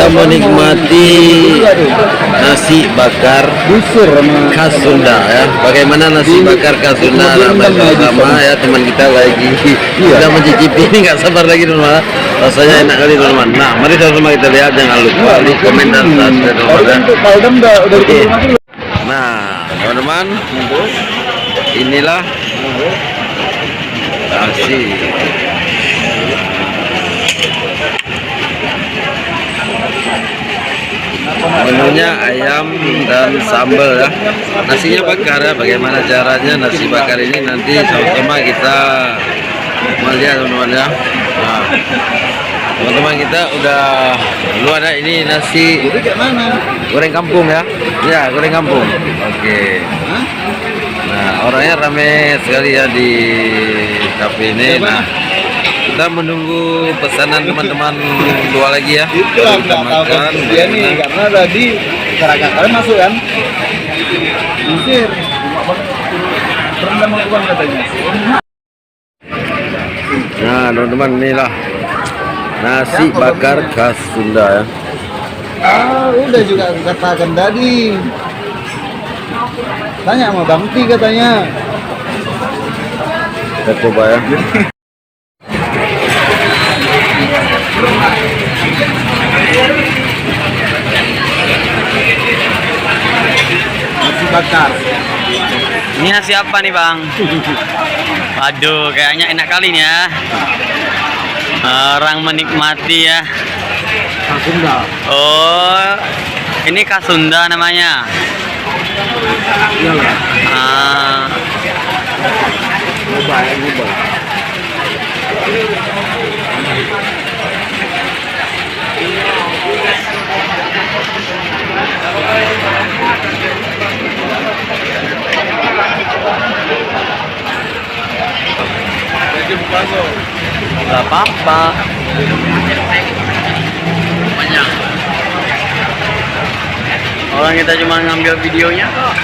kita menikmati nasi bakar khas Sunda ya. Bagaimana nasi bakar khas Sunda sama ya, teman kita lagi kita mencicipi ini, nggak sabar lagi teman-teman. Rasanya enak kali teman-teman. Nah, mari sama-sama kita lihat, jangan lupa di komen dan subscribe teman-teman. Oke. Nah, teman-teman, inilah nasi. Menunya ayam dan sambal ya. Nasinya bakar ya. Bagaimana caranya nasi bakar ini nanti sama-sama kita melihat teman-teman ya. Nah, teman-teman kita udah luar ya. Ini nasi goreng kampung ya. Ya, goreng kampung. Oke. Nah, orangnya ramai sekali ya di kafe ini. Nah, kita menunggu pesanan teman-teman dua lagi ya. Kita makan nih, karena tadi masyarakat kalian masuk kan Mesir rendam uang katanya. Nah, teman-teman, inilah nasi bakar khas Sunda ya. Udah juga aku katakan tadi. Tanya sama Bang Ti katanya. Kita coba ya. Nasi bakar. Ini nasi apa nih bang? Waduh, kayaknya enak kali nih ya. Orang menikmati ya. Khas Sunda. Oh, ini khas Sunda namanya. Iyalah. Coba. Gak apa-apa. Banyak. Orang kita cuma ngambil videonya kok.